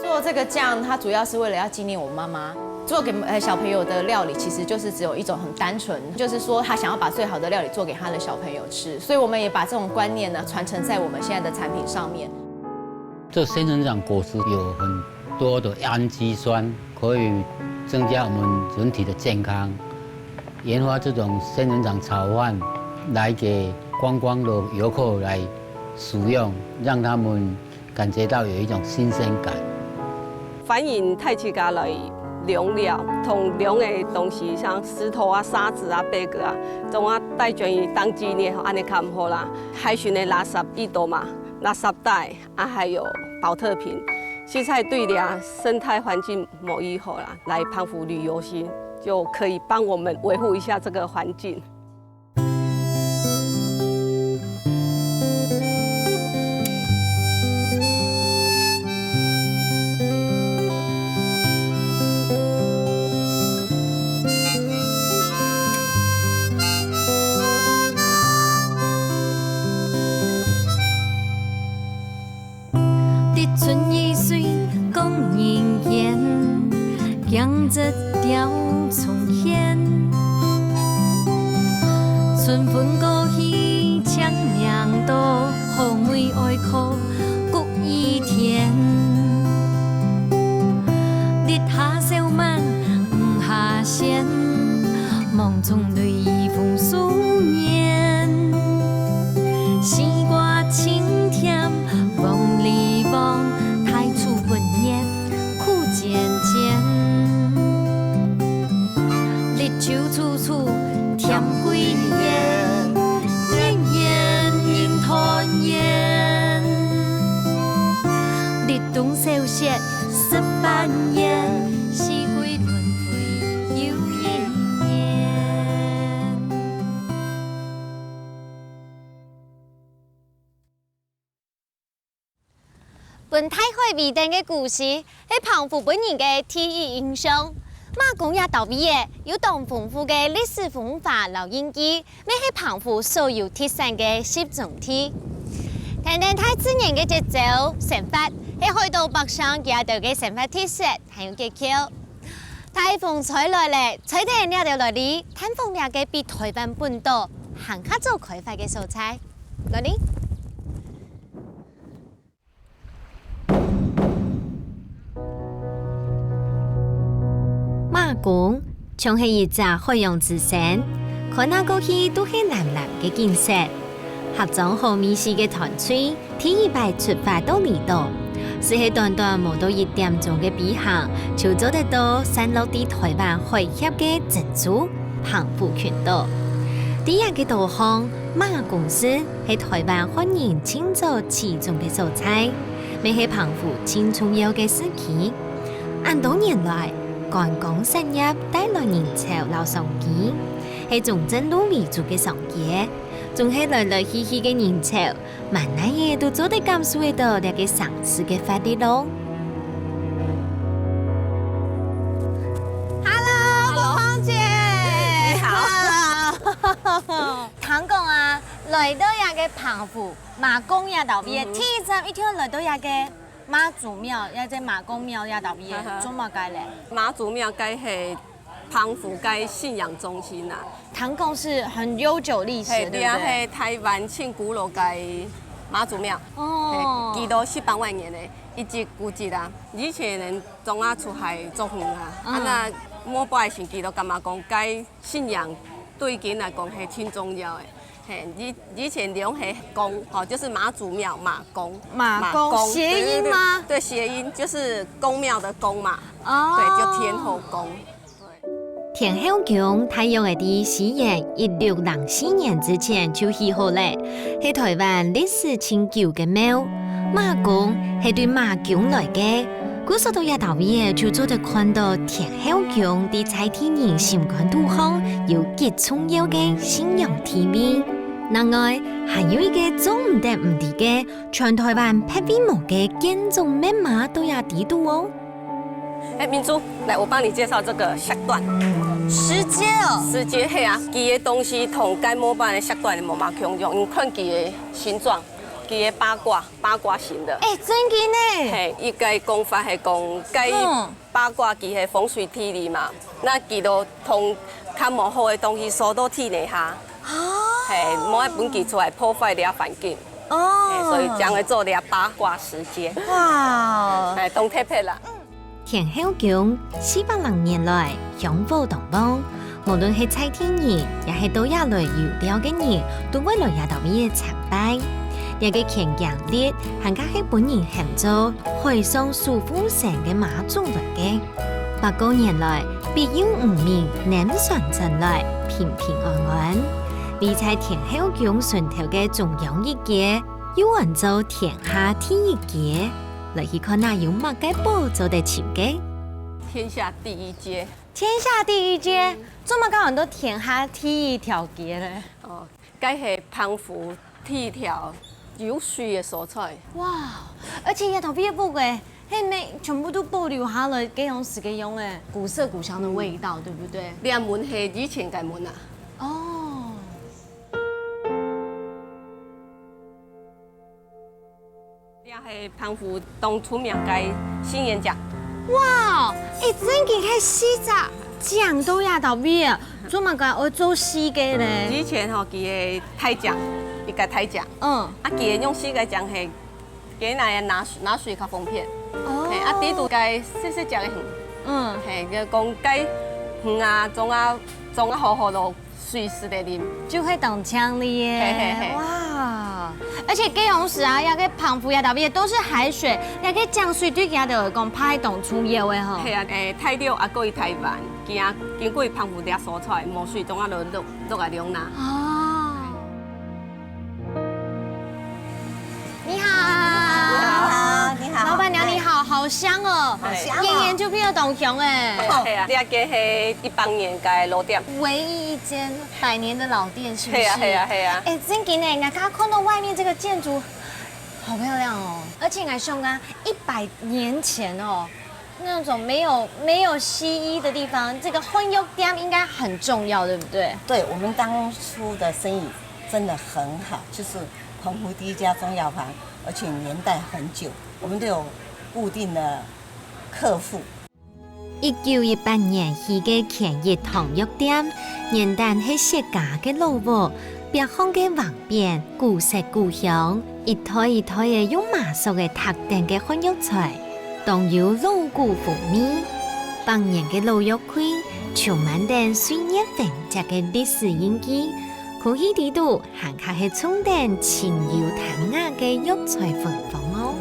做这个酱，它主要是为了要纪念我妈妈。做给小朋友的料理，其实就是只有一种很单纯，就是说他想要把最好的料理做给他的小朋友吃。所以我们也把这种观念呢传承在我们现在的产品上面。这仙人掌果实有很多的氨基酸，可以增加我们人体的健康。研发这种仙人掌炒饭，来给观光的游客来使用，让他们感觉到有一种新鲜感。欢迎太市家来量料，同量的东西，像石头啊、沙子啊、贝壳啊，总啊带转于当纪念，安尼较唔好啦。海巡的垃圾易多嘛，垃圾袋啊，还有保特瓶，其实对俩生态环境某一好啦，来澎湖旅游时就可以帮我们维护一下这个环境。春意水讲人言，养着条重现。春分过去，强娘多，后梅爱哭谷一天。日下小满唔下线，梦中泪已风素年。西瓜清甜，梦里梦。文言苦渐渐，日久处处添归言，年年应团圆。日冬小雪18年，四季轮回又一年。本太会味灯嘅故事，係澎湖本人嘅第一印象。馬公也到尾嘅，有當豐富嘅歷史文化留印記，咩係澎湖所有特產嘅集中地。聽聽太自然嘅節奏生活，係海島北上幾多嘅生活特色，還有技巧。台風吹來咧，吹得呢條來哩，探訪呢嘅比台灣本島行較早開發嘅素材，來哩。馬公像係一隻海洋之星，看那過去都係藍藍嘅景色。合裝好美食嘅團隊，第一排出發到離島，是喺短短冇到1點鐘嘅飛行，就做得到散落喺台灣海峽嘅珍珠澎湖群島。第一個導航馬公司係台灣歡迎慶祝其中嘅素材，未係澎湖最重要嘅時期。按多年來，觀光產業帶來人潮流商機，係重鎮路為主嘅商業，仲係來來去去嘅人潮，萬那嘢都做得感受到呢個城市嘅發展咯。Hello， 黃姐，你好。唐公啊，來到一個澎湖馬公也到邊，第一站一條來到一個。媽祖廟，也即馬公廟也特別，做乜解咧？媽祖廟該係澎湖該信仰中心啦。唐公是很悠久歷史，對不對？對啊，係台灣最古老嘅媽祖廟。哦。記到18萬年嘅一隻古蹟啦。以前人總啊出海做遠啊，那末擺時記到感覺講該信仰對佢來講係挺重要嘅。以前聯繫公，就是媽祖廟馬公。馬公諧音嗎？對，諧音就是公廟的公嘛。哦。對，就天後宮。天後宮太陽嘅啲西元1604年之前就起好咧，係台灣歷史悠久嘅廟。馬公係對馬公來嘅，古時到一頭嘢就做得看到天後宮啲在天然心肝土方有極重要嘅信仰地位。另外，還有一個做唔得唔啲嘅，全台灣拍微模嘅建築密碼都有地圖哦。明珠，來，我幫你介紹這個石段。石階哦。石階係啊，佢嘅東西同該模板嘅石段冇嘛共用，你看佢嘅形狀，记个八卦型的。真紧呢。嘿，伊个讲法是讲，该八卦记是风水体理嘛，那记到通较无好的东西扫到体内下。嘿，莫一本记出来破坏了环境。所以将会做了八卦时间。哇！哎，当特别啦。田后宫400多年来享福同邦，無論係蔡天兒，也係到亞來遊釣嘅人，都為來也到邊嘅參拜。一個乾陽曆，更加係本人喊做海上舒服城嘅馬祖來嘅。百多年來，必有五名南船陣來，平平安安。而在田後宮順頭嘅中央一節，又按做天下第一節。來去看那有乜嘅寶做得前嘅？天下第一街。天下第一街，做乜搞很多天下第一條街咧？哦，該係澎湖第一條有水嘅所在。哇！而且也特別不嘅，係咪全部都保留下來幾樣時嘅用誒古色古香的味道，對不對？呢門係以前嘅門啊。哦。係澎湖東出名嘅新園獎。哇！真嘅係四隻獎都也到邊啊！做乜嘅我做四個咧？以前吼，佢嘅台獎，一個台獎。啊，佢嘅用四個獎係幾耐拿水較方便。啊，地度嘅細隻嘅魚。係嘅講雞魚啊，種啊好咯，水是得啉。就會當槍哩耶！哇！而且基隆市啊，也個澎湖也特別都是海水，也個江水對佢哋講派動出遊的吼。係啊，泰州啊，過去台灣，經過澎湖啲所在，無水種啊落來龍拿。哦。你好。你好，老闆娘你好，好香哦，好香哦，燕燕就比較東香哎。係啊，呢個係100年嘅老店，唯一一間100年的老店，是不是？係啊。真嘅呢，我剛剛看到外面這個建築，好漂亮哦。而且我想啊，100年前哦，那種沒有西醫的地方，這個婚友店應該很重要，對不對？對，我們當初的生意真的很好，就是澎湖第一家中藥房，而且年代很久，我們都有固定的客戶。1918年起嘅乾業糖藥店，年代係設家嘅老屋，別方嘅橫邊，古色古香，一台一台嘅用麻塑嘅特定嘅婚藥材，當有老古風味。100年嘅老藥櫃，充滿定歲月痕跡嘅歷史印記，可以睇到行下係充電清幽淡雅嘅藥材芬芳哦。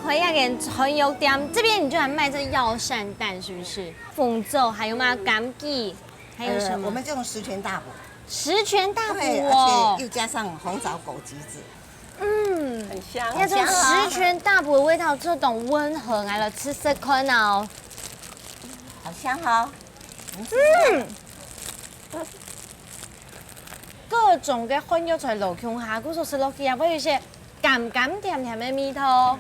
回亞嘅婚友店，這邊你就還賣這藥膳蛋，是不是？鳳奏，還有嗎？枸杞，還有什麼？我們就用十全大補。十全大補哦，而且又加上紅棗枸杞子，很香。那種十全大補的味道，這種溫和來了，吃食看哦，好香哦。各種嘅婚友在落胸下，嗰種食落去也會有一些甘甘甜甜的味道。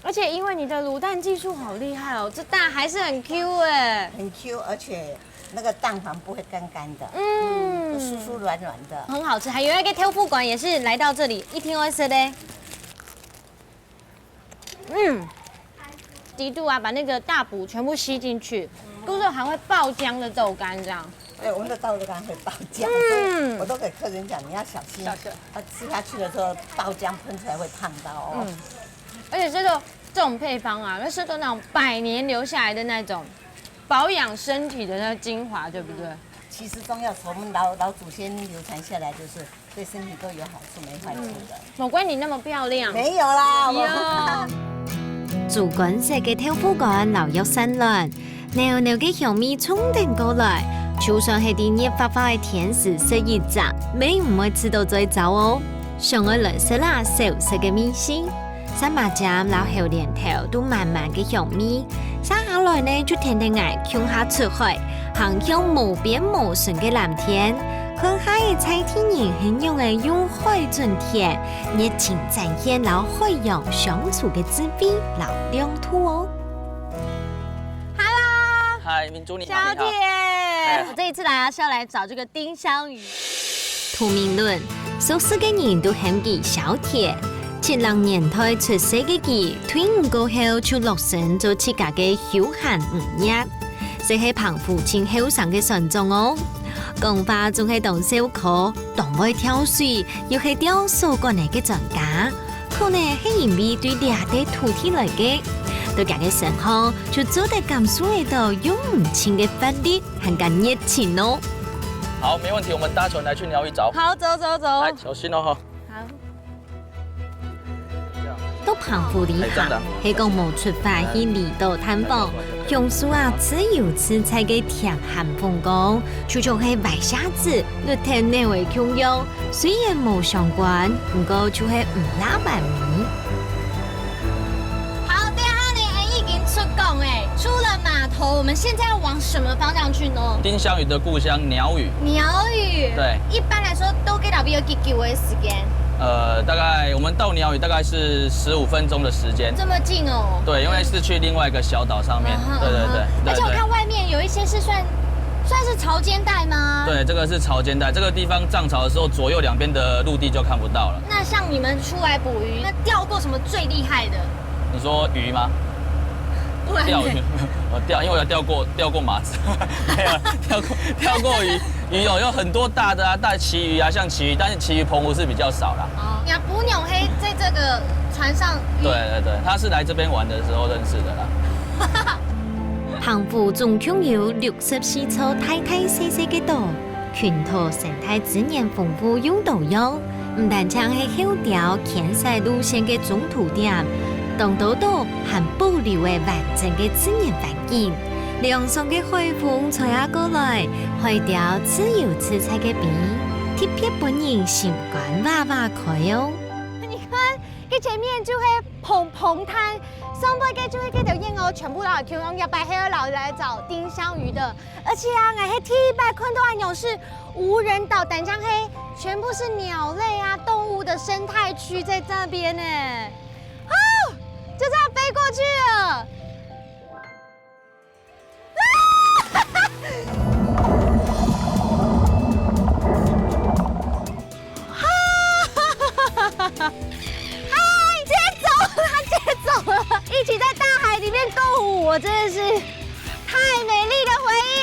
而且因為你的滷蛋技術好厲害哦，這蛋還是很 Q 哎，很 Q， 而且那個蛋黃不會乾乾的，酥酥軟軟的，很好吃。還有一個挑夫館也是來到這裡，一聽我說的，低度啊，把那個大補全部吸進去，都是還會爆漿的豆乾這樣。對，我們的豆乾會爆漿，我都給客人講，你要小心，吃下去的時候爆漿噴出來會燙到哦。而且這種配方啊，是都那種100年留下來的那種保養身體的那精華，對不對？其實中藥從我們老祖先流傳下來，就是對身體都有好處，沒壞處的。莫怪你那麼漂亮。沒有啦。主管食嘅挑夫館留有新卵，濃濃嘅香味衝頂過來，就算係啲熱發發嘅甜食食一陣，你唔會吃到最糟哦。上愛來食啦，小食嘅米線。三馬站老後連頭都慢慢嘅香味，生下來呢就甜甜愛向下出海，航向無邊無盡嘅藍天。看下嘅蔡天然形容嘅用海盡甜，熱情展現老海洋相處嘅滋味，老兩土哦。Hello， 嗨，明珠你好，小鐵，我這一次來啊是要來找這個丁香魚。圖明論，熟識嘅人都喊佢小鐵。70年代出世嘅佢，退伍過後就落成做自家嘅休閒漁業，這係澎湖前後生嘅船種哦。講話仲係當小可，當會跳水，又係釣數過嚟嘅專家。可能係因為對掠地土地嚟嘅，對家嘅生活就做得咁舒服到用唔盡嘅法力，很咁熱情哦。好，没问题，我们搭船来去鸟屿找。好，走走走。来，小心哦哈。到澎湖離行，係講冇出發去離島探訪，用樹啊自由自在嘅田漢風光，就像係白沙子綠天內為共用，雖然冇相關，不過就係唔拉萬米。好的，你已經出港哎，出了碼頭，我們現在要往什麼方向去呢？丁香魚的故鄉鳥嶼。鳥嶼。對。一般來說都給到比有幾久嘅時間？大概我們到鳥嶼大概是15分鐘的時間。這麼近哦？對，因為是去另外一個小島上面。對對對。而且我看外面有一些是算是潮間帶嗎？對，這個是潮間帶，這個地方漲潮的時候，左右兩邊的陸地就看不到了。那像你們出來捕魚，那釣過什麼最厲害的？你說魚嗎？不然。釣魚，因為我有釣過馬子，沒有釣過魚。魚有很多大的啊，大旗魚啊，像旗魚，但是旗魚澎湖是比較少啦。哦，你捕鳥黑在這個船上。對對對，他是來這邊玩的時候認識的啦。澎湖總共有64座大大細細嘅島，群島生態資源豐富又多樣，唔但淨係好調建設路線嘅中途點，當島島還保留嘅完整嘅自然環境。涼爽嘅海風吹下過來，海釣自由自在嘅比，特別本人習慣娃娃開哦。你看，佢前面就係澎灘，上邊嘅就係嗰條燕鷗全部都係 Q 用100黑二老來找丁香魚的，而且啊，我係第一擺看到鳥是無人島淡江黑，全部是鳥類啊動物的生態區在這邊呢，啊，就這樣飛過去了。一起在大海裡面共舞，我真的是太美麗的回憶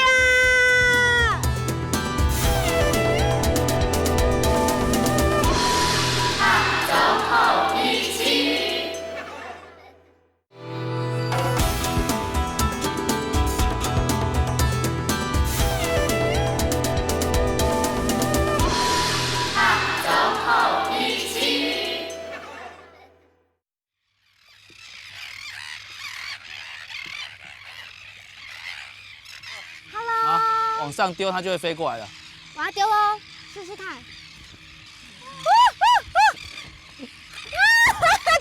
啦！走後一起。走後一起。往上丟，它就會飛過來了。我要丟哦，試試看。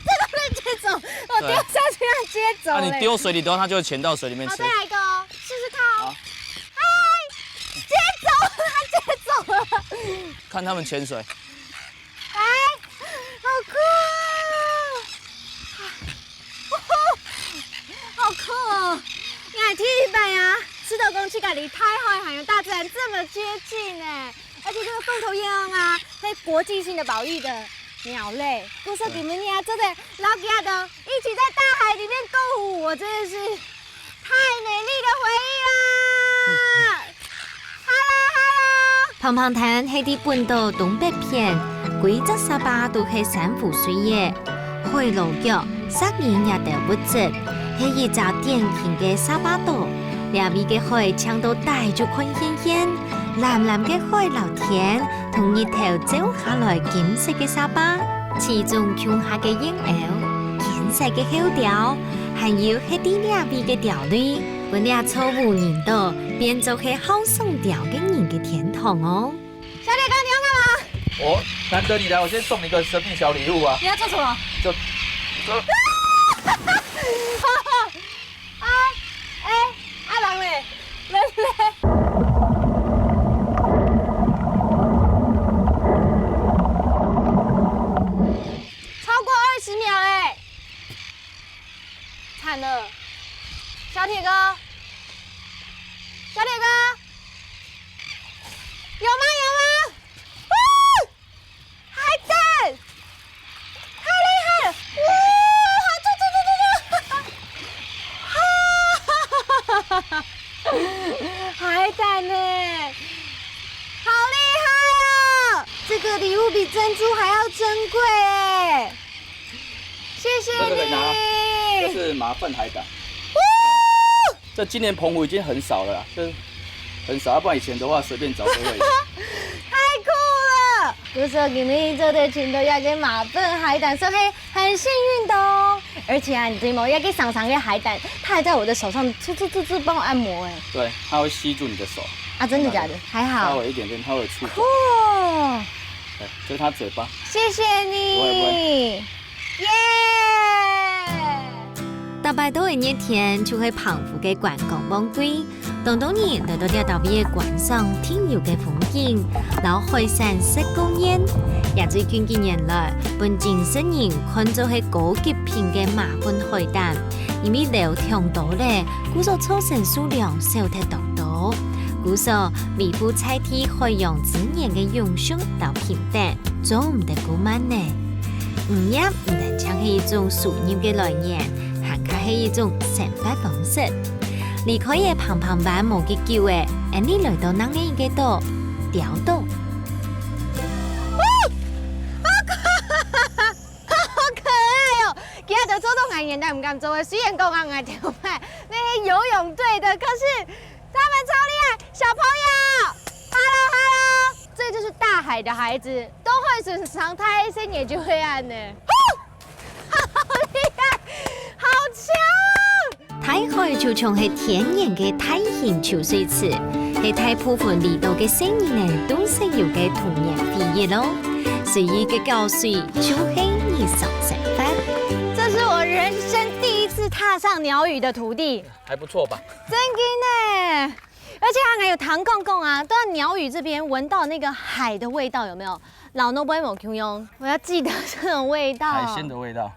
這個能接走，我丟下去要接走。那你丟水裡頭，它就會潛到水裡面吃。好，再來一個哦，試試看哦。嗨，接走，它接走了。看他們潛水。哎，好酷哦！好酷哦！你還第一擺啊！石頭公去隔離太海還有大自然這麼接近呢，而且這個鳳頭燕鷗啊，係國際性的保育的鳥類。故說你們呀，真的老幾下的，一起在大海裡面共舞，我真的是太美麗的回憶啦！Hello，澎澎灘係啲半島東北片，規則沙巴都係珊瑚水嘅，海路腳塞人也得物質，係一隻典型嘅沙巴島。兩邊嘅海唱到大就看顯顯，藍藍嘅海老天同日頭照下來金色嘅沙巴，其中鄉下嘅燕鷗、金色嘅海釣，還有喺啲兩邊嘅釣類，本倆草無人島變做係好送釣嘅人嘅天堂哦。小鐵哥，你要幹嘛？我難得你來，我先送你一個神秘小禮物啊！你要做什麼？就阿人嘞，人嘞。超過20秒哎，慘了，小鐵哥，小鐵哥，有嗎？有嗎？還在，太厲害！珍珠还要珍贵哎，谢谢你。这是马粪海胆。这今年澎湖已经很少了啦，就是很少，要不然以前的话随便找都会有。太酷了！姑说今日做的全都要个马粪海胆，所以很幸运的哦。而且啊，你知道要给赏赏个海胆，它还在我的手上啧帮我按摩哎。对，它会吸住你的手。啊，真的假的？还好。稍微一点点，它会触角。哦，对，这是它嘴巴。谢谢你。耶！大摆到的热天，就会澎湖嘅观光旺季，當然來到呢特別嘅觀賞天搖嘅風景，然後海山石公園，也最近幾年來，本景色人看做係高級品嘅馬糞海膽，因為流通多咧，故所產生數量少得多，故所維護菜地海洋資源嘅用水到平等，做唔得過慢呢。唔一唔但將係一種屬業嘅來源。它係一種生活方式，離開嘅澎灣無結叫嘅，而你來到哪裡嘅島？釣島。好可愛哦！今日就做到俺現在唔敢做嘅，雖然講俺愛跳派那些游泳隊的，可是他們超厲害。小朋友 ，Hello， 這就是大海的孩子，都會損傷他一些也就會按呢。好厲害！好強！大海就像係天然嘅大型潮水池，係大部分離島嘅生意呢都是有嘅童年回憶咯。所以嘅教水就係日常生活。這是我人生第一次踏上鳥語的土地，還不錯吧？真勁呢！而且它還有糖公公啊，都在鳥語這邊聞到那個海的味道，有沒有？老農不會冇 Q 用，我要記得這種味道。海鮮的味道。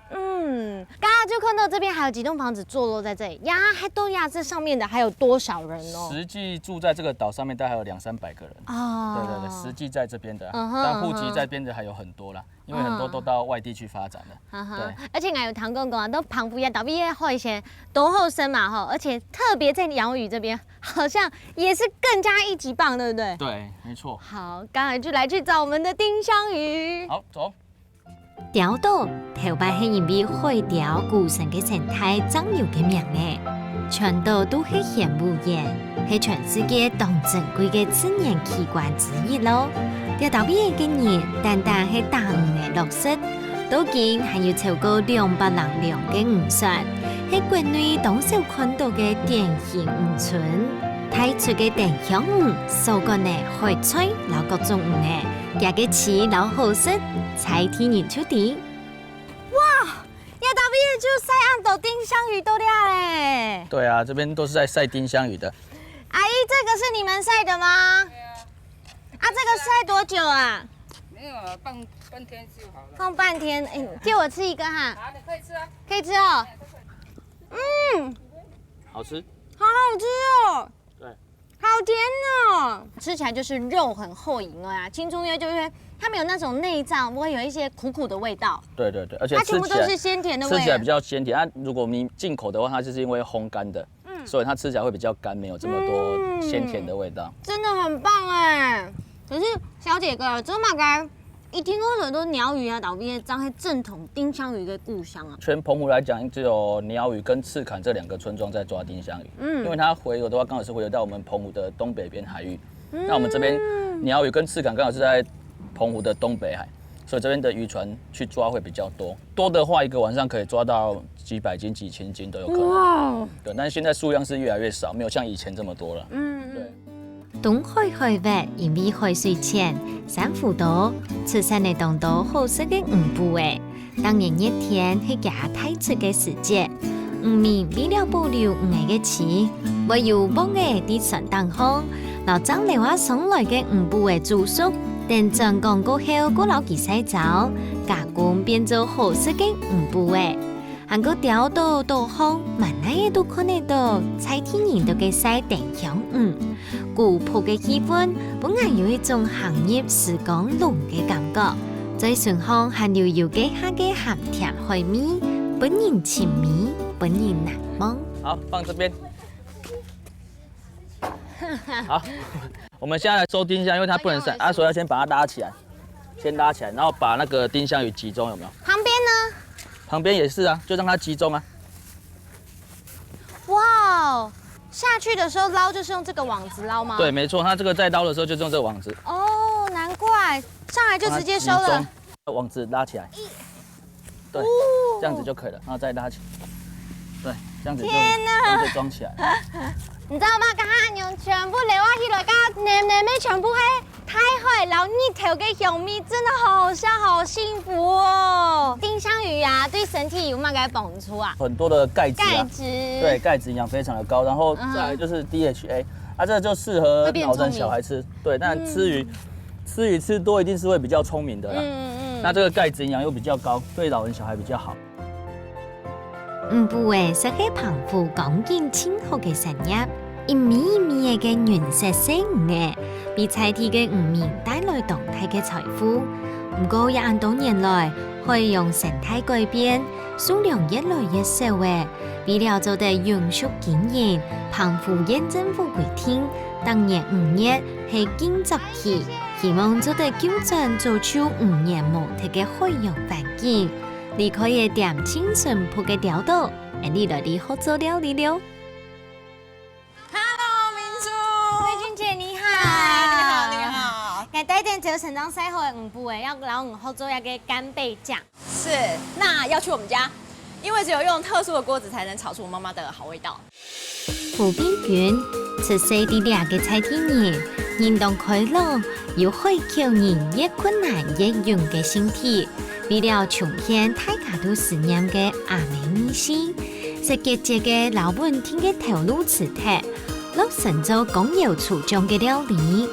剛剛就看到這邊還有幾棟房子坐落在這裡，呀，還都呀，這上面的還有多少人哦？實際住在這個島上面大概有200-300個人。哦，對對對，實際在這邊的，但戶籍在邊的還有很多啦，因為很多都到外地去發展了。對，而且還有糖公公啊，都澎湖呀島邊海鮮都好深嘛哈，而且特別在鳥語這邊，好像也是更加一級棒，對不對？對，沒錯。好，剛才就來去找我們的丁香魚。好，走。釣島頭擺係因為海釣古神嘅生態長有嘅名嘅，全島都係玄武岩，係全世界當珍貴嘅自然奇觀之一咯。釣島邊嘅人單單係大魚嘅落色，到今還有超過200人量嘅魚船，係國內當少看到嘅典型漁村。睇出嘅定香魚，所講嘅海菜，撈各種魚嘅，加嘅翅撈好食，菜天然出地。哇，呀島邊就曬暗豆丁香魚都了嘞。對啊，這邊都是在曬丁香魚的。阿姨，這個是你們曬的嗎？對啊。啊，這個曬多久啊？沒有，半天就好了。放半天，哎，借我吃一個哈。好，你可以吃啊。可以吃哦。好吃。好好吃哦。對。好甜哦，吃起來就是肉很厚盈啊，青蔥魚就是它沒有那種內臟，不會有一些苦苦的味道。對對對，而且它全部都是鮮甜的味。吃起來比較鮮甜。它如果你進口的話，它就是因為烘乾的，所以它吃起來會比較乾，沒有這麼多鮮甜的味道。真的很棒哎！可是小姐哥，這麼該一聽到的都鳥語啊，島邊真係正統丁香魚的故鄉啊。全澎湖來講，只有鳥語跟赤崁這2個村莊在抓丁香魚。因為它回游的話，剛好是回游到我們澎湖的東北邊海域。那我們這邊鳥語跟赤崁剛好是在澎湖的東北海，所以這邊的漁船去抓會比較多。多的話，一個晚上可以抓到幾百斤、幾千斤都有可能。哇！對，但是現在數量是越來越少，沒有像以前這麼多了。對。東海海域因為海水淺、珊瑚多，出產的當多好食嘅魚貝誒。當然熱天係假太出嘅時節，漁民為了保留魚嘅翅，唯有幫嘅啲船當空，留將嚟話送來嘅魚貝嘅住宿，等漲降過後，過留其洗澡，加工變做好食嘅魚貝誒。韓國釣到導航，萬哪都看得到，菜天然都嘅曬定香魚。古樸嘅氣氛，本來有一種行業時光濃嘅感覺。在船上還有油嘅下嘅鹹甜海味，本人親密，本人難忘。好，放這邊。好，我們現在來收丁香，因為它不能曬，所以要先把它拉起來。先拉起来，然后把那个丁香鱼集中，有没有？旁边呢？旁边也是啊，就让它集中啊。哇，下去的时候捞就是用这个网子捞吗？对，没错，它这个在捞的时候就是用这个网子。哦，难怪上来就直接收了。网子拉起来，对，这样子就可以了，然后再拉起来，对，这样子就装起来。你知道吗？刚刚用全部流下去了，刚黏的全部黑太坏，然后你调给小咪，真的好香，好幸福哦。丁香鱼啊，对身体有嘛该帮助啊？很多的钙质、钙质，对，钙质营养非常的高，然后再来就是 DHA，这个就适合老人小孩吃，对，但吃多一定是会比较聪明的啦。那这个钙质营养又比较高，对老人小孩比较好。不会是喺澎湖港建清好嘅產業，一米一米嘅原石生嘅，俾菜地嘅漁民帶來動態嘅財富。不過也多年來，可以用生態改變，數量越來越少嘅，為了做得永續經營，澎湖縣政府規定，當年5月係經濟期，希望做得糾正做出5年無敵嘅海洋環境。你可以點清純樸嘅調度，你來啲好做料理了。Hello， 明珠，慧君姐你好。你好。我帶點做成長細號嘅五步誒，要老五好做一個干貝醬。是，那要去我们家，因为只有用特殊的锅子才能炒出我妈妈的好味道。湖邊園出世啲兩個菜天然，運動快樂，又可以求人越困難越勇嘅身體。為了重現大家都思念嘅阿美米線，食節節嘅老本天嘅頭顱磁鐵，落成咗工窯廚中嘅料理。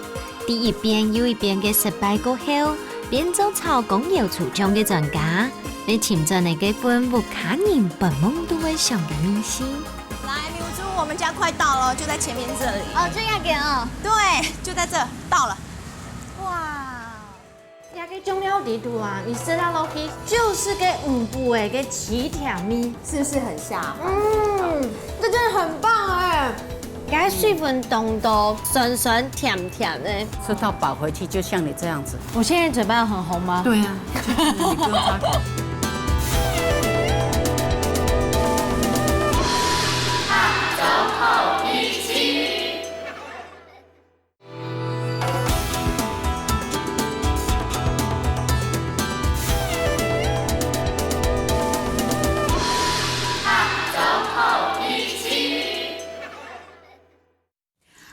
第一遍又一遍嘅失敗過後，變做炒工窯廚中嘅專家，嚟尋找那個份無卡人本夢都會想嘅米線。来，明珠，我们家快到了，就在前面这里。哦，就要給哦。对，就在这，到了。哇！一個中料地圖啊，你食到落去就是個五步誒個起條米，是不是很下？這真的很棒哎！它水分濃度，酸酸甜甜的，吃到饱回去就像你这样子。我現在嘴巴很紅嗎？对呀，你不用擦口。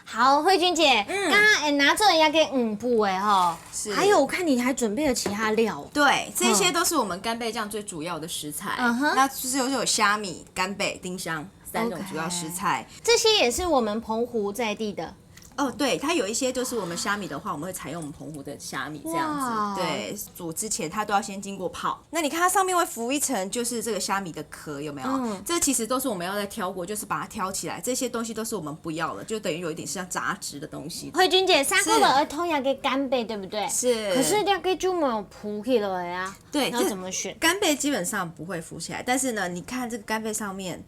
好，慧君姐，刚刚拿做人家给五步哎哈，是还有我看你还准备了其他料，对，这些都是我们干贝酱最主要的食材。那就是有虾米、干贝、丁香3种主要食材。这些也是我们澎湖在地的。哦，对，它有一些就是我们虾米的话，我们会采用我们澎湖的虾米这样子。对，煮之前它都要先经过泡。那你看它上面会浮一层，就是这个虾米的壳，有没有？这其实都是我们要再挑过，就是把它挑起来。这些东西都是我们不要了，就等于有一点像杂质的东西。慧君姐，三个人儿童要给干贝，对不对？是。可是要给就没有浮起来呀。对，要怎么选？干贝基本上不会浮起来，但是呢，你看这个干贝上面，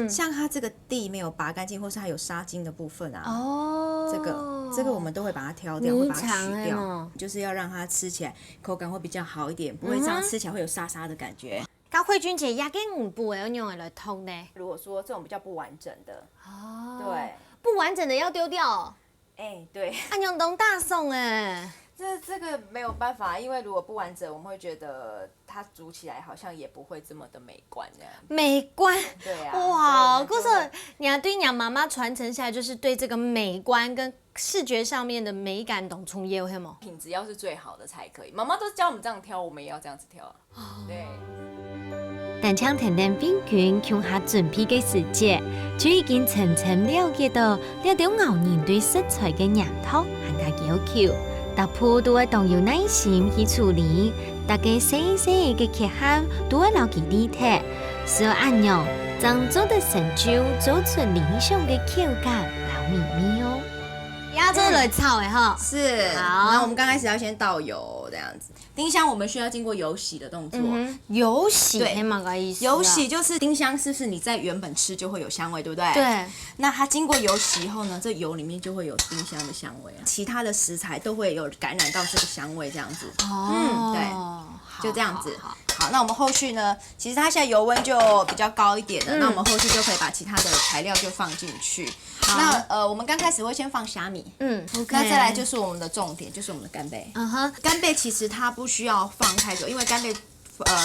像它这个蒂没有拔干净，或是它有沙筋的部分啊，这个我们都会把它挑掉，会把它取掉，就是要让它吃起来口感会比较好一点，不会这样吃起来会有沙沙的感觉。高慧君姐，也给五步要用来通呢。如果说这种比较不完整的，对，不完整的要丢掉哦。哎，对，按用东大宋哎。这个没有办法，因为如果不完整，我们会觉得它煮起来好像也不会这么的美观这样。美观，对啊。哇，故事娘对娘妈妈传承下来，就是对这个美观跟视觉上面的美感懂从业有吗？品质要是最好的才可以。妈妈都是教我们这样挑，我们也要这样子挑啊。对。但將甜甜邊緣向下準備嘅時節，就已經層層了解到了解牛人對食材嘅認同和要求。大鋪都會當有耐心去處理，大家細細嘅缺陷都會留記啲睇，所以按樣將做得成就，做出理想嘅口感，老美味哦。要这来炒哎哈，是。好，那我们刚开始要先倒油这样子。丁香我们需要经过油洗的动作。有洗对黑马个意思。油洗就是丁香，是不是你在原本吃就会有香味，对不对？对。那它经过油洗以后呢，这油里面就会有丁香的香味啊，其他的食材都会有感染到这个香味，这样子。对，就这样子。好，那我们后续呢？其实它现在油温就比较高一点了，那我们后续就可以把其他的材料就放进去。那我们刚开始会先放虾米，那再来就是我们的重点，就是我们的干贝。干贝其实它不需要放太久，因为干贝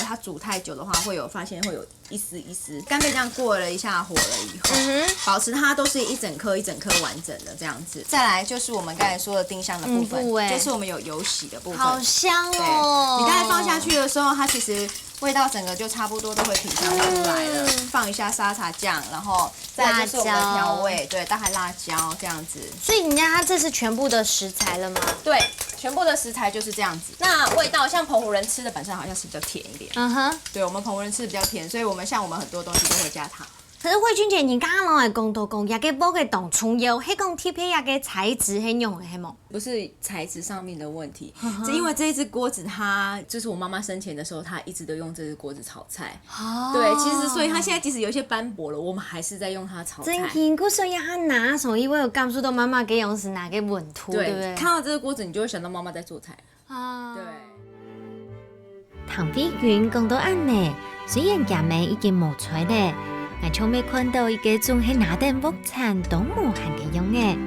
它煮太久的话，发现会有一丝一丝。干贝这样过了一下火了以后，保持它都是一整颗一整颗完整的这样子。再来就是我们刚才说的丁香的部分，就是我们有油洗的部分，好香对，哦！你刚才放下去的时候，它其实味道整个就差不多都会挺香出来了。放一下沙茶酱，然后再来就是我们的调味，对，大概辣椒这样子。所以你看它这是全部的食材了吗？对，全部的食材就是这样子。那味道像澎湖人吃的本身好像是比较甜一点，对，我们澎湖人吃的比较甜，所以我们很多东西都会加糖。可是慧君姐，你刚刚拢会讲到讲，也个煲个冻葱油，迄讲贴片也个材质迄用的迄么？不是材质上面的问题，是因为这一只锅子它就是我妈妈生前的时候，她一直都用这只锅子炒菜。对，其实所以它现在即使有一些斑驳了，我们还是在用它炒菜。真辛苦，所以它拿手，因为有感受到妈妈给用是哪个稳土，对不对？看到这个锅子，你就会想到妈妈在做菜。对。唐碧云讲到安呢，虽然家妹已經冇出咧，但從未看到一個仲係拿定木餐都無限嘅用嘅，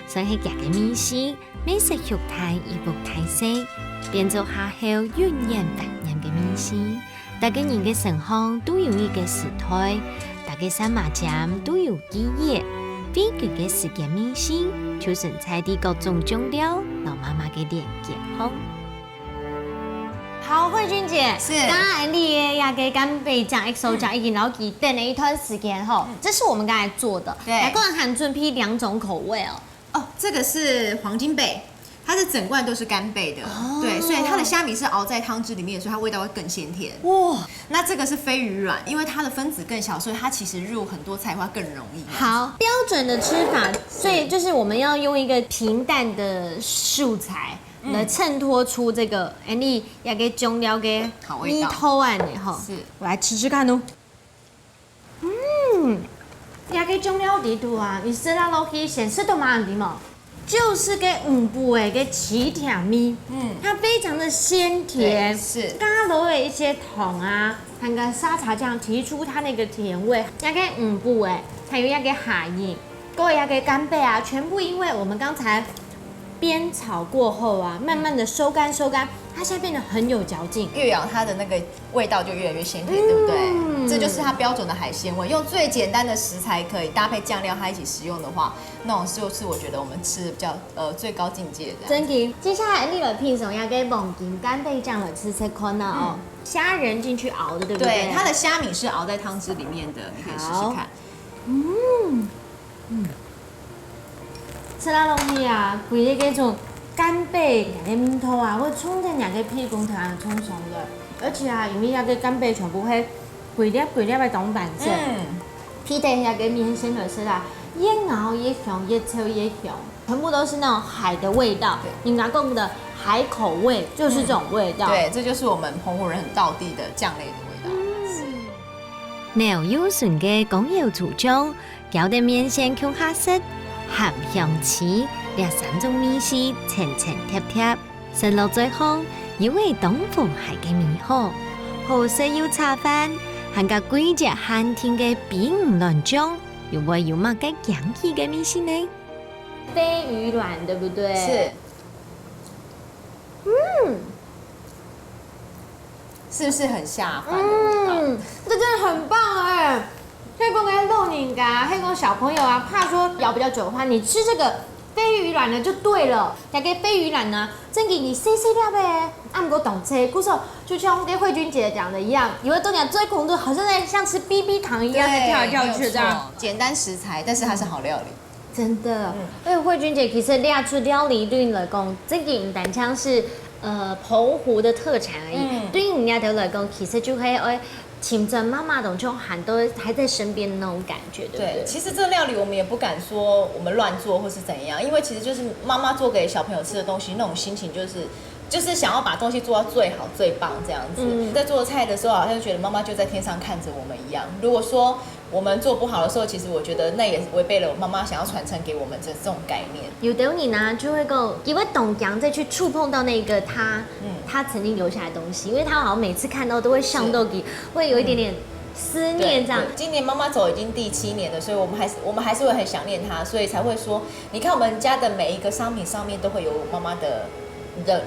所以家嘅面試美食肉態而木態色，變做下後源源不斷嘅面試。大家人嘅成行都有一個時代，大家三麻醬都有記憶。飛佢嘅時間面試，就算菜啲各種醬料，老媽媽嘅連結好。好，慧君姐，是刚刚你的呀给干贝酱、一手酱已经老几等了一段时间后，这是我们刚才做的。对，来，共含准批2种口味哦。这个是黄金贝，它是整罐都是干贝的，对，所以它的虾米是熬在汤汁里面，所以它味道会更鲜甜。哇，那这个是飞鱼卵，因为它的分子更小，所以它其实入很多菜的话更容易。好，标准的吃法，所以就是我们要用一个平淡的素材。来衬托出这个，你也给酱料给米头案的哈，是，我来吃吃看哦。也给酱料地图啊，你吃到落去显示都蛮的嘛，就是给5步的给起甜米，它非常的鲜甜，是，刚刚都有一些糖啊，含个沙茶酱提出它那个甜味，也给5步哎，还有也给海盐，各位也给干贝啊，全部因为我们刚才。煸炒过后啊，慢慢的收干，它现在变得很有嚼劲，越咬它的那个味道就越来越鲜甜，对不对？这就是它标准的海鲜味，用最简单的食材可以搭配酱料，它一起食用的话，那种就是我觉得我们吃的比较最高境界的。真的，接下来你来品尝要给蒙金干贝酱来吃吃看哦，虾仁进去熬的，对不对？对，它的虾米是熬在汤汁里面的，你可以试试看。吃到东西啊，规个种干贝两个面头啊，会冲在两个屁股头上冲爽的，而且啊，里面那个干贝全部会规粒的冻板子，皮带那个面线就是啦，越熬越香，越抽越香，全部都是那种海的味道。人家讲的海口味就是这种味道。对，这就是我们澎湖人很道地的酱类的味道。牛油醇嘅港油醋醬，搞得面線更黑色。鹹香翅，這3種面絲層層貼貼，食落最後，因為冬腐係嘅美好，好食又茶飯，含個幾隻寒天嘅冰卵醬，又會有乜嘅洋氣嘅面絲呢？飛魚卵對不對？是。是不是很下饭？这真的很棒哎！黑公跟肉年嘎，黑公小朋友啊，怕说咬比较久的话，你吃这个飞鱼卵呢就对了。那个飞鱼卵呢，真给你细细粒呗，按个懂吃。故事就像跟慧君姐讲的一样，以为都讲最恐怖，好像在像吃 BB 糖一样在跳来跳去这样。简单食材，但是它是好料理。真的，因为慧君姐其实列出料理对你来讲，这个唔单枪是澎湖的特产而已。对于人家的来讲，其实就可以请着妈妈懂这种喊都还在身边的那种感觉，对不对？其实这个料理我们也不敢说我们乱做或是怎样，因为其实就是妈妈做给小朋友吃的东西，那种心情就是就是想要把东西做到最好最棒这样子。在做菜的时候，好像就觉得妈妈就在天上看着我们一样。如果说我们做不好的时候，其实我觉得那也违背了我妈妈想要传承给我们这种概念。有的人呢就会讲，因为董阳再去触碰到那个他曾经留下来的东西，因为他好像每次看到都会想到会有一点点思念这样。今年妈妈走已经第7年了，所以我们还是会很想念她，所以才会说，你看我们家的每一个商品上面都会有妈妈的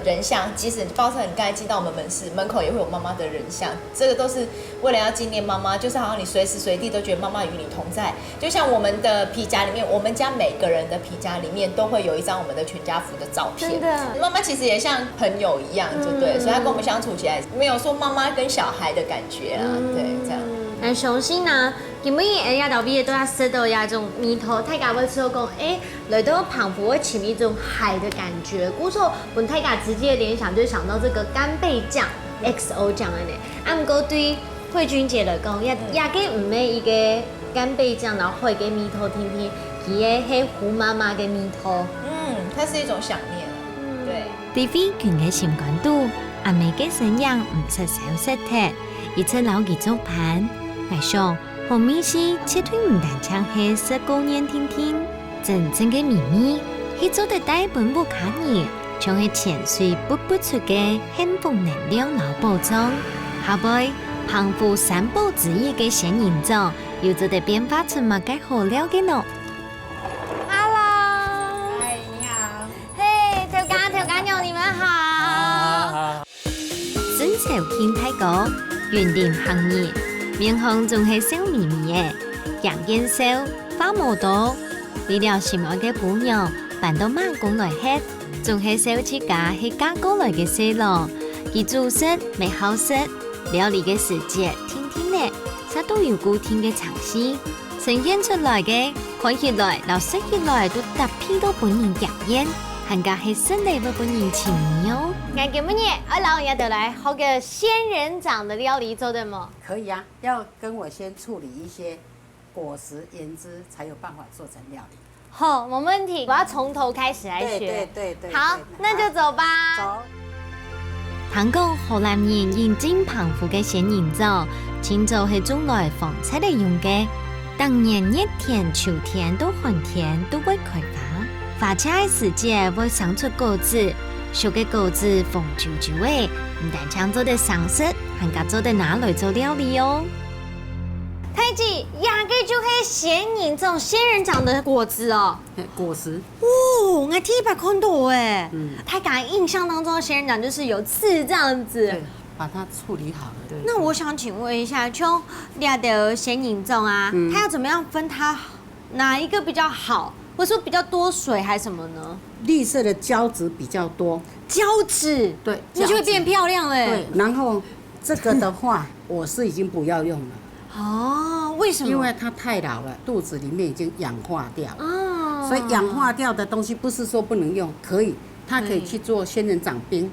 人像，即使包括你刚才进到我们门市门口也会有妈妈的人像，这个都是为了要纪念妈妈，就是好像你随时随地都觉得妈妈与你同在。就像我们的皮夹里面，我们家每个人的皮夹里面都会有一张我们的全家福的照片。真的，妈妈其实也像朋友一样，就对，所以她跟我们相处起来没有说妈妈跟小孩的感觉啊，对，这样。那首先呢，今日亚豆比都要吃到呀种米头，大家会吃到讲，来到澎湖会起一种海的感觉。故说我们大家直接联想就想到这个干贝酱 XO 酱的呢。啊，不过对慧君姐来讲，也给唔咩一个干贝酱，然后会给米头听听，伊个黑胡妈妈嘅米头。它是一种想念。对。除非佢嘅心感度，阿妹嘅身樣唔出手實體，而出老嘅做盤。來上紅米絲切斷唔單槍係食高年天天，真正嘅秘密係做得大本不卡爾，將係潛水不出嘅幸福能量腦補充。後背澎湖三寶之一嘅顯形狀，又做得變化出乜嘅好料嘅呢？ Hello， 嗨，你好。嘿，條家娘，你們好。新潮天太高，園林行業。 面紅仲係笑眯眯嘅，人見笑花無多。為了心愛嘅姑娘搬到馬公來吃，仲係小自家係嫁過來嘅細路。佢做食未好食，料理嘅時節天天咧，啥都有固定嘅嘗試。呈現出來嘅看起來、留食起來都特別到本人夾煙，還加係新嚟嘅本人情誼哦。俺今日我老人家得來好個仙人掌的料理做得麼？可以啊，要跟我先處理一些果實鹽汁，才有辦法做成料理。好，沒問題，我要從頭開始來學。對。好，那就走吧。走。聽講荷蘭人引進澎湖嘅仙人掌，清早係種來防曬嚟用嘅。當年熱天、秋天到寒天都會開花，花車嘅時節會生出果子。 熟嘅果子紅啾啾嘅，唔但將做得上色，還加做得拿來做料理哦。太極壓根就是仙人掌，仙人掌的果子哦。果實。哦，我第一擺看到哎。太極印象當中的仙人掌就是有刺這樣子。對，把它處理好了。對。那我想請問一下，就倆的仙人掌啊，它要怎麼樣分它哪一個比較好？ 或者說比較多水還是什麼呢？綠色的膠質比較多，膠質對，那就會變漂亮嘞。對，然後這個的話，我是已經不要用了。哦，為什麼？因為它太老了，肚子裡面已經氧化掉。哦，所以氧化掉的東西不是說不能用，可以，它可以去做仙人掌冰，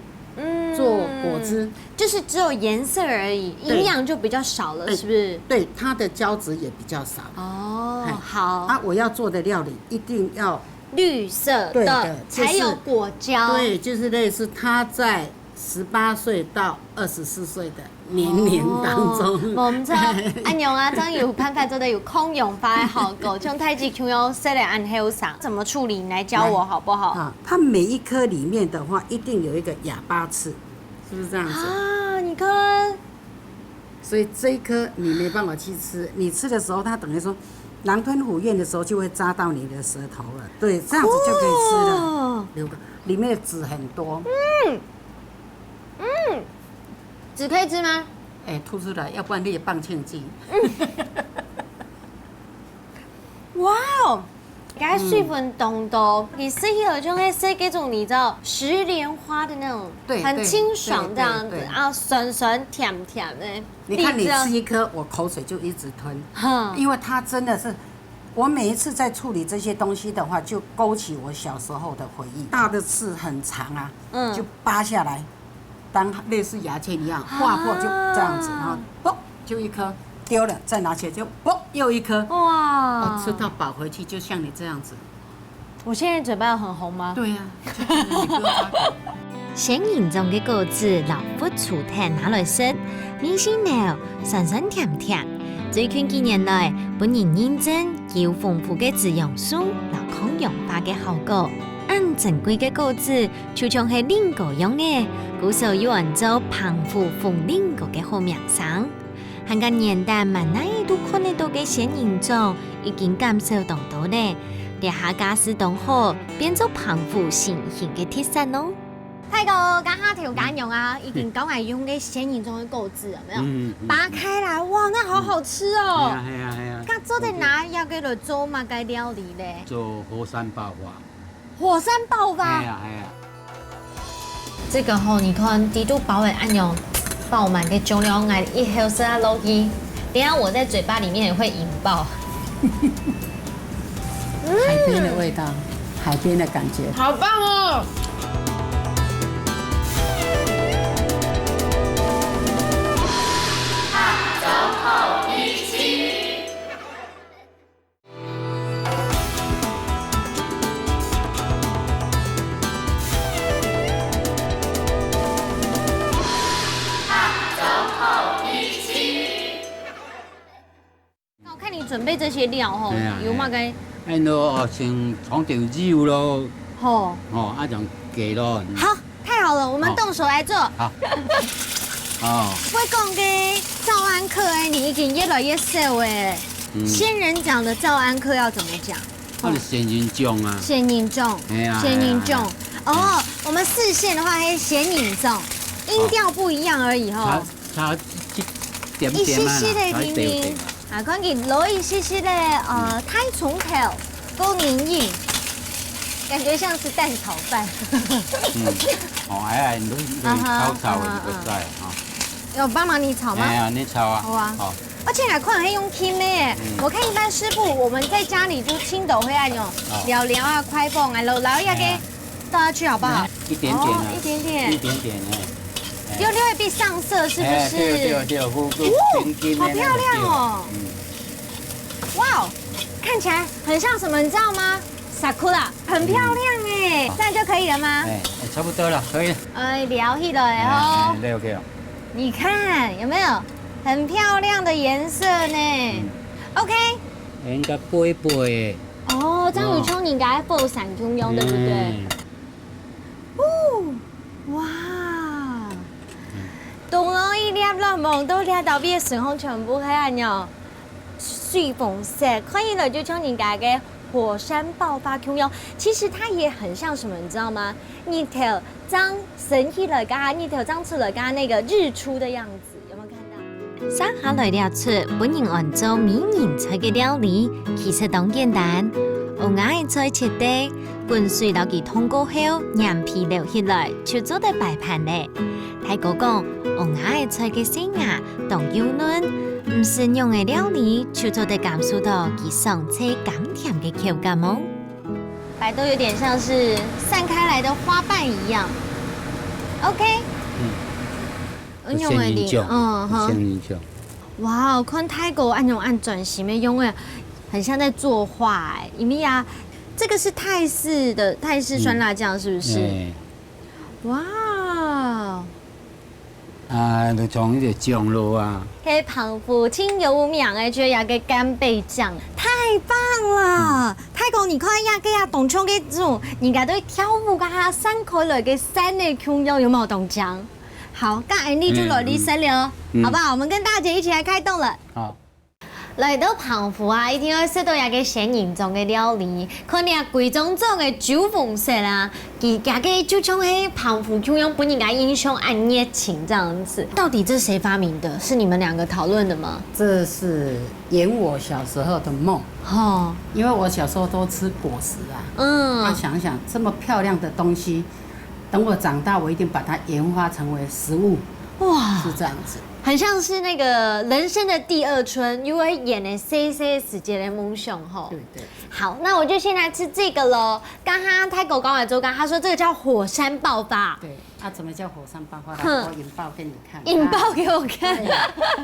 做果汁，就是只有顏色而已，營養就比較少了，是不是？對，它的膠質也比較少。哦，好。啊，我要做的料理一定要綠色的，才有果膠。對，就是類似它在18歲到24歲的年齡當中。我們這按用啊，這有辦法做的有空氧化的好夠，像太極像用色來按後上，怎麼處理？你來教我好不好？啊，它每一顆裡面的話，一定有一個啞巴刺，是不是這樣子？啊，你看。所以這一顆你沒辦法去吃，你吃的時候，它等於說狼吞虎咽的時候就會扎到你的舌頭了。對，這樣子就可以吃了。裡面的籽很多。籽可以吃嗎？哎，吐出來，要不然你也放慶記。哇哦！它水分濃度，你吃起來就會是那種你知道石蓮花的那種，對，很清爽這樣子啊，酸酸甜甜的。你看你吃一顆，我口水就一直吞，因為它真的是，我每一次在處理這些東西的話，就勾起我小時候的回憶。大的刺很長啊，就扒下來，當類似牙籤一樣劃破，就這樣子，然後啵就一顆。丟了，再拿起來就啵又一顆，哇！吃到飽回去，就像你這樣子。我現在嘴巴很紅嗎？對呀，你不用發鲜凝中嘅果子老腐粗甜拿来食，米线料酸酸甜甜。最近几年来，本人认真有丰富嘅滋养素、老抗氧化嘅效果。按珍贵嘅果子，就像係另個樣嘅，古時有人做澎湖鳳另個嘅好名聲。香港年代萬乃都看得到嘅鮮凝種，已經減少當多咧。列下家私當好，變做澎湖新型嘅特色咯。泰哥，剛下條揀用啊，已經講係用嘅鮮凝中嘅果子，有沒有？扒開來，哇，那好好吃哦！係啊。咁做啲哪樣嘅嚟做乜嘅料理咧？做火山爆發。火山爆發。係啊。這個吼，你看地都包的按鈕爆滿嘅醬料，我一口食落去，等下我在嘴巴裡面也會引爆。海边的味道，海边的感覺。好棒哦！我看你準備這些料吼，有乜嘅？先炒條肉咯，吼，啊就雞咯。好，太好了，我們動手來做。好。會講嘅早安課哎，你已經越來越少哎。仙人掌的早安課要怎麼講？那是仙人掌啊。仙人掌。仙人掌。哦，我們四線的話係仙人掌，音調不一樣而已吼。差點一些些的聽聽。啊，講給攞一些些的太重口，夠黏硬，感覺像是蛋炒飯。你炒你就知有幫忙你炒嗎？你炒啊。好啊。而且還可能用 Kim 呢。我看一般師傅，我們在家裡就青豆會按用聊聊啊，快蹦啊，撈一下給倒下去好不好？一點點啊。一點點。一點點哎。就會被上色，是不是？對，好漂亮哦！哇，看起來很像什麼，你知道嗎？Sakura，很漂亮哎，這樣就可以了嗎？差不多了，可以。聊起來哦。對 OK 了。你看有沒有很漂亮的顏色呢？OK。應該杯杯。哦，張宇聰，你應該放閃中用，對不對？哇！當我一粒落望到呢度邊嘅時候，全部係按鈕水粉色，看起來就像人家嘅火山爆發咁樣。其實它也很像什麼，你知道嗎？日頭張升起來㗎，日頭張出來㗎，那個日出的樣子，有沒有看到？生下來料出本人按照美人菜嘅料理，其實當簡單。我愛菜切底，滾水落去通過後，讓皮留起來，就做得擺盤咧。泰哥講，我愛菜嘅鮮芽當幼嫩，唔善用嘅料理，就做得感受到其爽脆甘甜嘅口感哦。白豆有點像是散開來的花瓣一樣。OK。仙人掌。仙人掌。哇，看泰哥按轉型嘅用誒，很像在作畫哎。因為啊，這個是泰式酸辣醬，是不是？哇。就從呢條醬咯啊！喺澎湖挺有名嘅，就有個干貝醬，太棒了！泰哥，你看呀，個呀動唱嘅種，人家都跳舞噶哈，散開來嘅山嘅腔調有冇動醬？好，咁安利就落嚟食了，好不好？我們跟大姐一起來開動了。好。來到澎湖啊，一定要食到一個仙人掌嘅料理，看你啊貴種種嘅酒粉色啦，佢家嘅就像喺澎湖中央本人嘅英雄按熱情這樣子。到底這是誰發明的？是你們兩個討論的嗎？這是演我小時候的夢。哦，因為我小時候都吃果實啊。我想想，這麼漂亮的東西，等我長大，我一定把它研發成為食物。哇，是這樣子。很像是那個人生的第二春，因為演的 CC 時節的夢想吼。對對。好，那我就先來吃這個嘍。剛剛泰哥剛來做剛，他說這個叫火山爆發。對，啊，怎麼叫火山爆發？我引爆給你看。引爆給我看。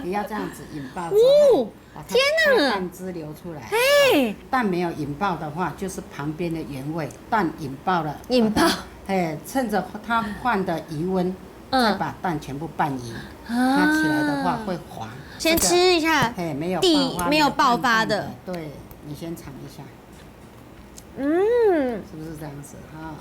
你要這樣子引爆。哦，天哪！蛋汁流出來。哎。蛋沒有引爆的話，就是旁邊的原味。蛋引爆了。引爆。趁着它换的余温，再把蛋全部拌匀，它起来的话会滑。先吃一下，没有爆发的，对，你先尝一下，是不是这样子啊？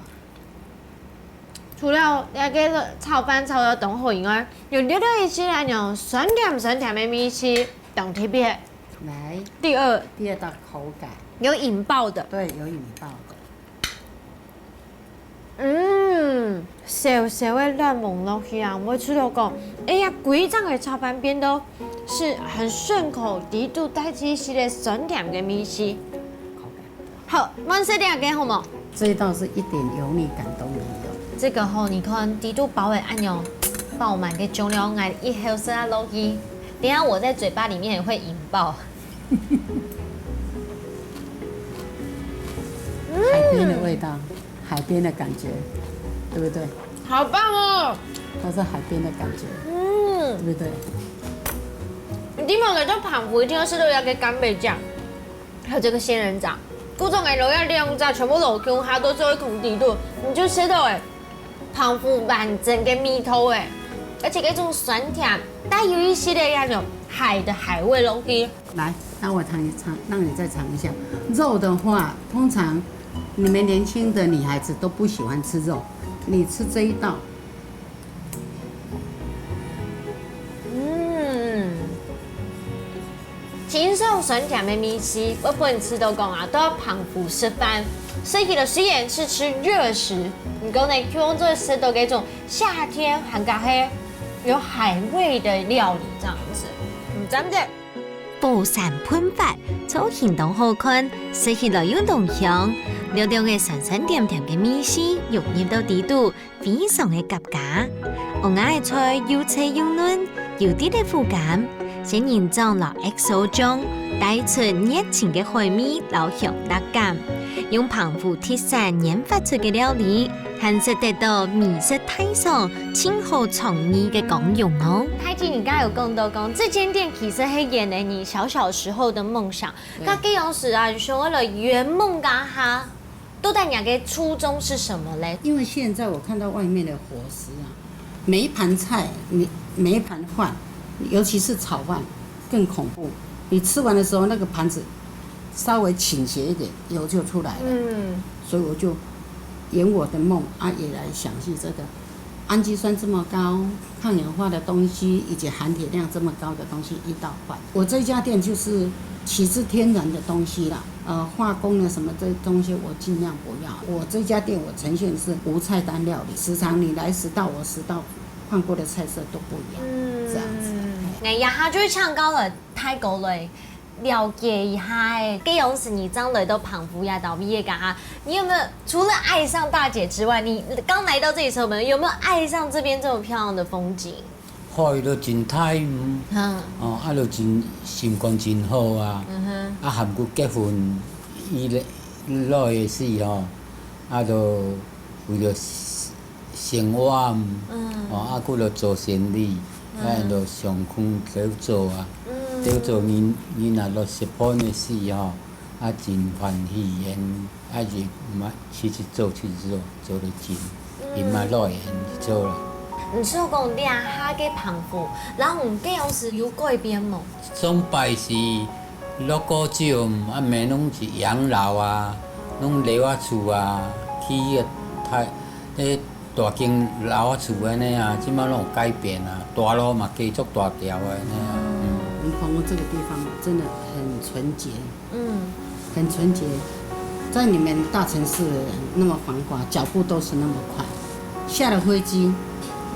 除了那个炒饭炒得更好以外，有略略一些那种酸甜的米气，等特别。来，第二道口感有引爆的，对，有引爆的。小小的乱蒙落去啊，我吃到讲，哎呀，规张的炒饭变都是很顺口，低度带起一些酸甜的米气。好，慢些点给好冇？这一道是一点油腻感都没有。这个吼，你看低度饱的按钮，饱满的酱料，爱一口塞落去，等下我在嘴巴里面也会引爆。海边的味道，海边的感觉，对不对？好棒哦！它是海边的感觉，对不对？地方嘅都澎湖，一定要吃到有个干贝酱，还有这个仙人掌，各种嘅肉要两炸全部落去，它都做一孔底度，你就吃到诶澎湖完整嘅米头诶，而且这种酸甜带有一些的那种海的海味落去。来，那我尝一尝，让你再尝一下。肉的话，通常你们年轻的女孩子都不喜欢吃肉，你吃这一道，清爽酸甜的米气，我不能吃到讲啊，都要澎湖吃饭。所以的虽然是吃热食，你讲呢，用做吃到这种夏天很加黑有海味的料理这样子，真的。布散喷发，造型都好看，食起来有浓香，略略嘅酸酸甜甜嘅米丝融入到底度，非常嘅夾架。我愛菜又脆又嫩，有啲嘅口感，先營造落 XO 中，帶出熱情嘅海味老香辣感，用澎湖鐵山研發出嘅料理，還是得到美食大賞、清好創意嘅功用哦。太极，你刚才有更多讲，这间店其实是演了你小小时候的梦想。那这样时啊，你说了圆梦噶哈，都在两个初衷是什么嘞？因为现在我看到外面的伙食啊，每一盘菜，每一盘饭，尤其是炒饭更恐怖。你吃完的时候，那个盘子稍微倾斜一点，油就出来了。所以我就圆我的梦啊，也来想起这个。氨基酸这么高，抗氧化的东西以及含铁量这么高的东西一道饭，我这家店就是取自天然的东西啦，化工的什么这东西我尽量不要。我这家店我呈现是无菜单料理，时常你来10道，我10道换过的菜色都不一样，这样子。哎呀，他就是唱高了，太高了。了解一下哎，这样子你将来到澎湖呀，到毕业干哈？你有没有除了爱上大姐之外，你刚来到这里的时候，有没有爱上这边这么漂亮的风景？海就真太啊就真心光真好啊，啊含佮结婚，伊老的时吼，啊就为了生活啊佮就做生意，啊就上空去做啊。叫做你若落食饭的时吼，啊真欢喜的，啊就嘛去做，做得真，伊嘛乐意去做啦。你说讲你啊，哈个澎湖，然后这样是有改变吗？总摆是落古酒，啊免拢是养老啊，拢寮仔厝啊，去迄大间楼仔厝安尼啊，即摆拢有改变啊，大路嘛加足大条安尼啊。我们澎湖这个地方真的很纯洁，很纯洁。在你们大城市那么繁华，脚步都是那么快，下了飞机，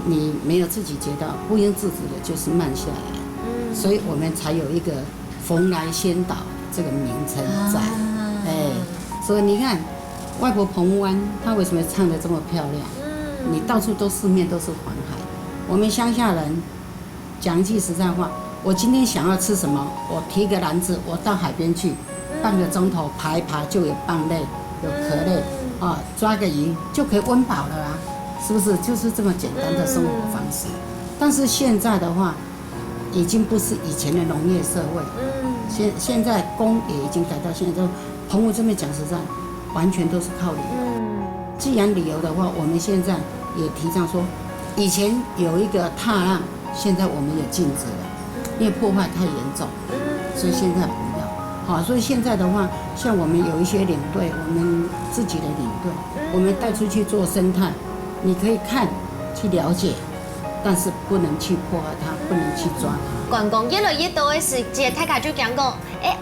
你没有自己觉到不由自主的就是慢下来，所以我们才有一个蓬莱仙岛这个名称在。所以你看，外婆澎湾，她为什么唱得这么漂亮？你到处都四面都是环海，我们乡下人讲一句实在话。我今天想要吃什么，我提个篮子，我到海边去，半个钟头爬一爬就有蚌类，有壳类，抓个鱼就可以温饱了啊，是不是？就是这么简单的生活方式。但是现在的话，已经不是以前的农业社会，现在工也已经改到现在，澎湖这边讲实在，完全都是靠旅游。既然旅游的话，我们现在也提倡说，以前有一个踏浪，现在我们也禁止了，因为破坏太严重，所以现在不要。好，所以现在的话，像我们有一些领队，我们自己的领队，我们带出去做生态，你可以看去了解，但是不能去破坏它，不能去抓它。观光越来越多的时节，大家就讲讲，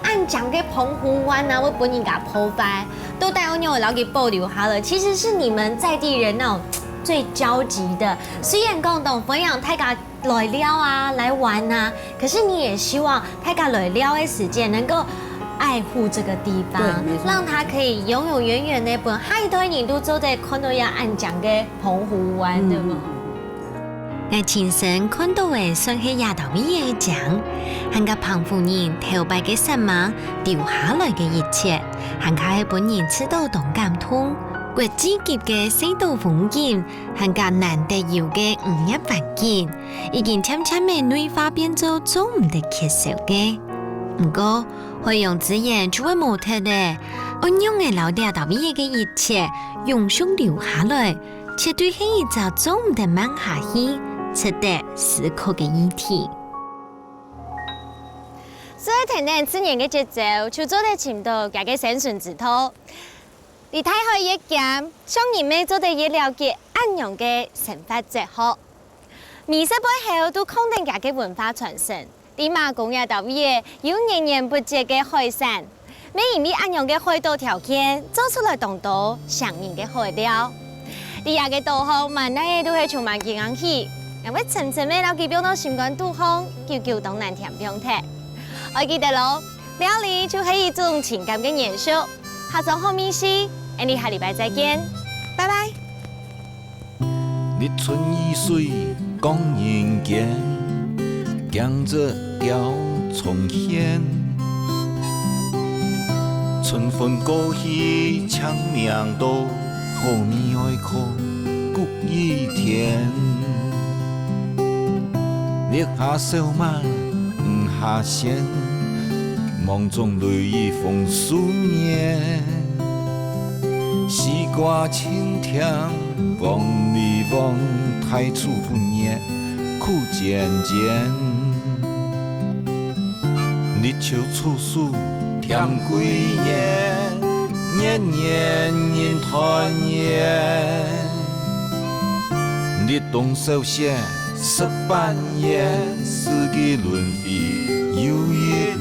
按讲嘅澎湖湾啊，我本人给它破坏，都带我妞老给保留下了。其实是你们在地人那种最焦急的，虽然共同分享大家来了啊，来玩啊，可是你也希望大家来了的时间能够爱护这个地方，让它可以永永远远的本海多人都走在看到要按讲嘅澎湖湾，对吗？我亲身看到的算是亚道美嘅奖，含个澎湖人头摆嘅什么留下来嘅一切，含卡喺本人吃到同感通，國際級嘅水道風景，含個難得有嘅5日環境，已經漸漸嘅內化變做做唔得缺少嘅。不過，海洋資源就會冇得咧，安用嘅老爹道美嘅一切，永續留下來，絕對係一個做唔得慢下去。值得思考嘅議題。所以聽聽自然嘅節奏，就做得尋到家嘅生存之道。離太海一行，上人們做得越了解安陽嘅生活哲學。美食背後都肯定家嘅文化傳承。啲馬公也到尾有源源不絕嘅海產，每因為安陽嘅海島條件，做出來當多上人嘅海料。啲下嘅導航萬乃都係充滿健康氣。因為層層嘅老記標到新冠杜康，叫東南甜平台。我記得咯，料理就係一種情感嘅延續。下週好美食，我哋下禮拜再見，拜拜。日春雨水講人間，江浙調重現。春風過去長命道，後面愛靠谷雨天。烈下小馬唔下線，夢中淚雨風思念。西瓜青甜，望你望太初不念，苦漸漸。日秋處暑甜歸年，年年人團圓。日冬收線。十半夜，四季輪迴，有一